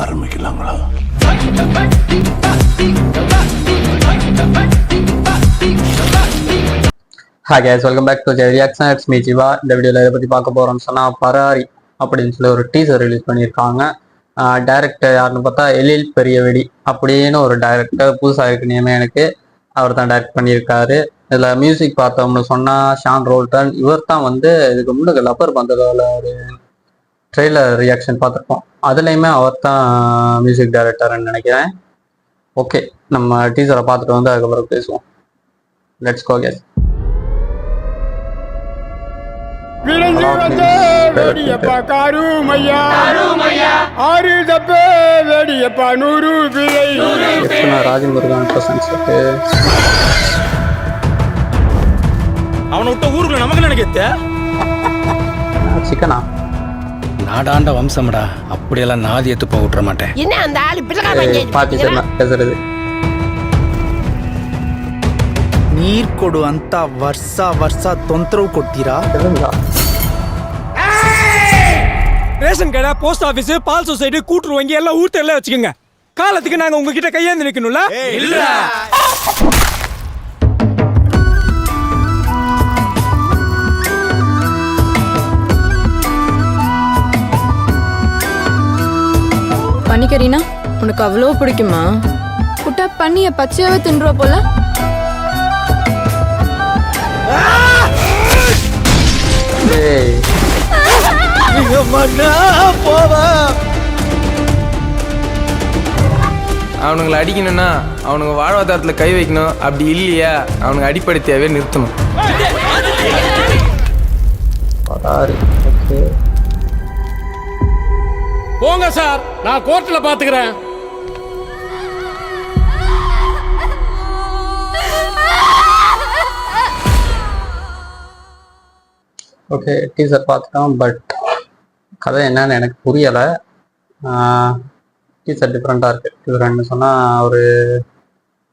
ஆரம்பிக்கலாங்களா? Hi guys, welcome back to Reaction. It's me Jiva. இந்த வீடியோவில் இதை பற்றி பார்க்க போகிறோம்னு சொன்னால் பராரி அப்படின்னு சொல்லி ஒரு டீசர் ரிலீஸ் பண்ணியிருக்காங்க. டைரக்டர் யாருன்னு பார்த்தா எழில் பெரியவெடி அப்படின்னு ஒரு டைரக்டர் புதுசாக இருக்கு நேமே எனக்கு. அவர் தான் டைரக்ட் பண்ணியிருக்காரு. இதில் மியூசிக் பார்த்தோம்னு சொன்னால் ஷான் ரோல்டன். இவர் தான் வந்து இதுக்கு முன்னாடி லப்பர் பந்ததோட ஒரு ட்ரெய்லர் ரியாக்ஷன் பார்த்துருப்போம். அதுலேயுமே அவர் தான் மியூசிக் டைரக்டர்னு நினைக்கிறேன். ஓகே, நம்ம டீசரை பார்த்துட்டு வந்து அதுக்கப்புறம் பேசுவோம். Let's go guys. ராஜமுருகன் அவனை விட்ட ஊருக்குள்ள நமக்கு நினைக்க சிக்கனா நாடாண்ட வம்சம்டா, அப்படியெல்லாம் நாதி எத்து போக விட்டுற மாட்டேன். என்ன அந்த ஆளு பாட்டி பேசுறது ನೀರ್ ಕೊಡು ಅಂತ ವರ್ಷ ತೊಂದರೆ ಕೊಡ್ತೀರಾ? ரேஷன் கடை, போஸ்ட் ஆபீஸ், பால் சொசைட்டி, கூட்டுறவு வங்கி எல்லாம் ஊர் தெரியல வச்சுக்கோங்க. காலத்துக்கு நாங்க உங்ககிட்ட கையேந்து நிக்கணும்ல. பன்னிக்கறினா உனக்கு அவ்வளோ பிடிக்குமா? குட்டா பண்ணிய பச்சையாவே தின்றுவ போல. அவனுங்களை அடிக்கணும்னா அவனுங்க வாழ்வாதாரத்தில் கை வைக்கணும். அப்படி இல்லையா அவனுங்க அடிப்படை தேவையை நிறுத்தணும். போங்க சார், நான் கோர்ட்ல பாத்துக்கிறேன். ஓகே, டீசர் பார்த்துட்டோம். பட் கதை என்னன்னு எனக்கு புரியலை. டீசர் டிஃப்ரெண்ட்டாக இருக்குது. டிஃப்ரெண்ட்னு சொன்னால் ஒரு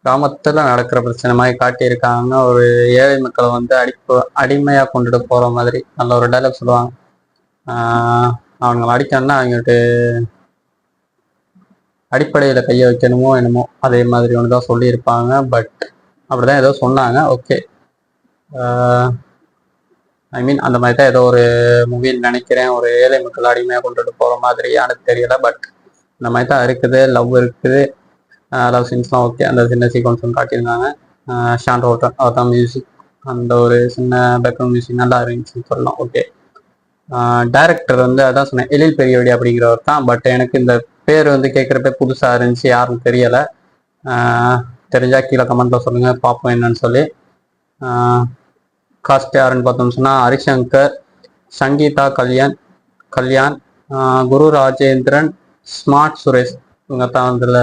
கிராமத்தில் நடக்கிற பிரச்சனை மாதிரி காட்டியிருக்காங்க. ஒரு ஏழை மக்களை வந்து அடிமையாக கொண்டுட்டு போகிற மாதிரி நல்ல ஒரு டைலாக் சொல்லுவாங்க. அவங்களை அடிக்கணும்னா அவங்கள்ட்ட அடிப்படையில் கையை வைக்கணுமோ என்னமோ அதே மாதிரி ஒன்று தான் சொல்லியிருப்பாங்க. பட் அப்படி தான் ஏதோ சொன்னாங்க. ஓகே, ஐ மீன் அந்த மாதிரி தான் ஏதோ ஒரு மூவின்னு நினைக்கிறேன். ஒரு ஏழை மக்கள் அடிமையாக கொண்டுட்டு போகிற மாதிரியானு தெரியல. பட் இந்த மாதிரி தான் இருக்குது. லவ் இருக்குது, லவ் சீன்ஸ்லாம் ஓகே. அந்த சின்ன சீக்வன்ஸும் காட்டியிருந்தாங்க. ஷான் ரோல்டன் அவர் தான் மியூசிக். அந்த ஒரு சின்ன பேக்ரவுண்ட் மியூசிக் நல்லா இருந்துச்சுன்னு சொல்லலாம். ஓகே, டைரக்டர் வந்து அதான் சொன்னேன், எழில் பெரியவெடி அப்படிங்கிறவர் தான். பட் எனக்கு இந்த பேர் வந்து கேட்குறப்ப புதுசாக இருந்துச்சு, யாரும் தெரியலை. தெரிஞ்சால் கீழே கமெண்ட்டில் சொல்லுங்கள், பார்ப்போம் என்னன்னு சொல்லி. காஸ்ட் யாருன்னு பார்த்தோம்னு சொன்னால் ஹரிசங்கர், சங்கீதா கல்யாண், குரு ராஜேந்திரன், ஸ்மார்ட் சுரேஷ் இவங்க தான் அதில்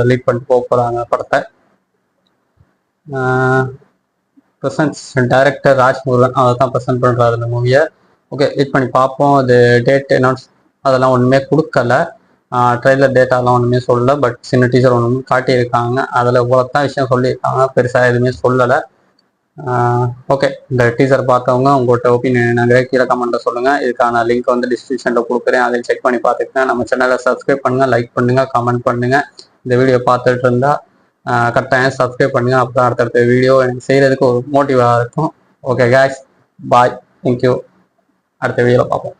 லீட் பண்ணிட்டு போக போகிறாங்க படத்தை. ப்ரெசன்ஸ் டைரக்டர் ராஜ்முருகன் அவர் தான் ப்ரெசென்ட் பண்ணுறாரு இந்த மூவியை. ஓகே, வெயிட் பண்ணி பார்ப்போம். அது டேட் அனௌன்ஸ் அதெல்லாம் ஒன்றுமே கொடுக்கல. ட்ரெய்லர் டேட்டாலாம் ஒன்றுமே சொல்லலை. பட் சின்ன டீச்சர் ஒன்று காட்டியிருக்காங்க. அதில் இவ்வளோத்தான் விஷயம் சொல்லியிருக்காங்க, பெருசாக எதுவுமே சொல்லலை. ஓகே, இந்த டீசர் பார்த்தவங்க உங்கள்கிட்ட ஒப்பீனியன் என்னங்கிற கீழே கமெண்ட்டில் சொல்லுங்கள். இதுக்கான லிங்க் வந்து டிஸ்கிரிப்ஷனில் கொடுக்குறேன், அதை செக் பண்ணி பார்த்துக்கங்க. நம்ம சேனலை சப்ஸ்கிரைப் பண்ணுங்கள், லைக் பண்ணுங்கள், கமெண்ட் பண்ணுங்கள். இந்த வீடியோ பார்த்துட்டு இருந்தால் கரெக்டாக சப்ஸ்கிரைப் பண்ணுங்கள். அப்போ தான் அடுத்தடுத்த வீடியோ எனக்கு செய்கிறதுக்கு ஒரு மோட்டிவாக இருக்கும். ஓகே guys, பாய், தேங்க்யூ. அடுத்த வீடியோவில் பார்ப்போம்.